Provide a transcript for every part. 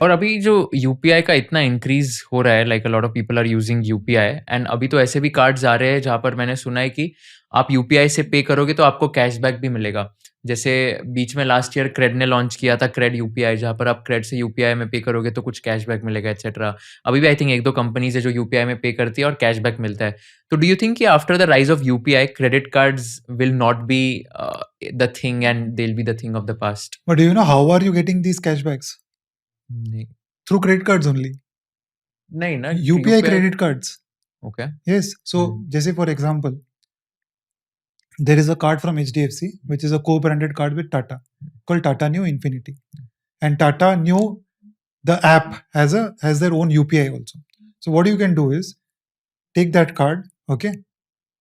और अभी जो यूपीआई का इतना इंक्रीज हो रहा है, like a lot of people are using UPI, and अभी तो ऐसे भी कार्ड्स आ रहे हैं जहाँ पर मैंने सुना है कि आप यूपीआई से पे करोगे तो आपको कैशबैक भी मिलेगा। जैसे बीच में लास्ट ईयर क्रेड ने लॉन्च किया था क्रेड यूपीआई, जहाँ पर आप क्रेड से यूपीआई में पे करोगे तो कुछ कैशबैक मिलेगा एटसेट्रा। अभी भी आई थिंक 1-2 कंपनीज है जो यूपीआई में पे करती है और कैशबैक मिलता है। तो डू यू थिंक कि after the rise of UPI credit cards will not be the thing and they will be the thing of the past? But do you know how are you getting these cashbacks? नहीं, Through credit cards only. नहीं ना, UPI UPI. credit cards. Okay. Yes. So, जैसे for example, there is a card from HDFC, which is a co-branded card with Tata, called Tata Neu Infinity. And Tata Neu, the app has their own UPI also. So what you can do is take that card, okay,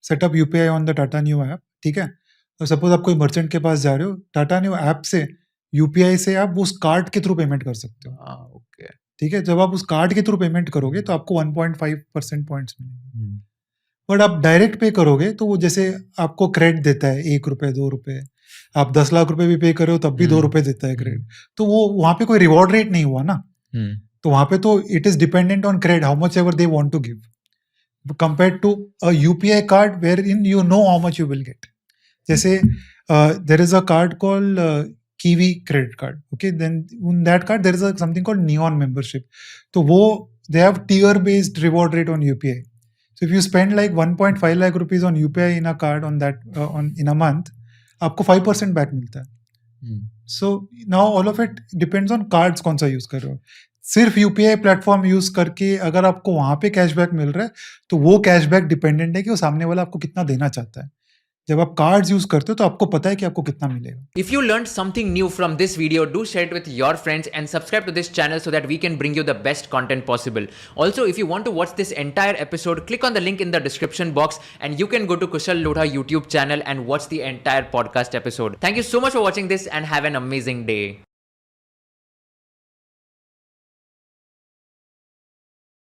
set up UPI on the Tata Neu app, ठीक है? और suppose आप कोई merchant के पास जा रहे हो, Tata new app से यूपीआई से आप उस कार्ड के थ्रू पेमेंट कर सकते हो, ओके। ठीक है? जब आप उस कार्ड के थ्रू पेमेंट करोगे तो आपको 1.5% पॉइंट्स मिलेंगे। हम्म, बट आप डायरेक्ट पे करोगे तो वो जैसे आपको क्रेडिट देता है 1 रुपए 2 रुपए, आप 10 लाख रुपए भी पे करो तब भी 2 रुपए देता है क्रेडिट, तो वो वहां पे कोई रिवॉर्ड रेट नहीं हुआ ना, तो वहां पे तो it is dependent on credit how much ever they want to give compared to a UPI card where in you know how much you will get. जैसे there is a card called Kiwi credit card, okay, then in that card there is something called Neon membership, तो वो they have tier based reward rate on UPI. So if you spend like 1.5 lakh rupees on UPI in a card on that in a month, आपको 5% back मिलता है। So now all of it depends on cards कौन सा use कर रहे हो। सिर्फ UPI platform use करके अगर आपको वहां पे कैशबैक मिल रहा है तो वो कैशबैक डिपेंडेंट है कि वो सामने वाला आपको कितना देना चाहता है। जब आप कार्ड्स यूज करते हो तो आपको पता है कि आपको कितना मिलेगा। If you learned something new from this video, do share it with your friends and subscribe to this channel so that we can bring you the best content possible. Also, if you want to watch this entire episode, click on the link in the description box and you can go to Kushal Lodha YouTube channel and watch the entire podcast episode. Thank you so much for watching this and have an amazing day.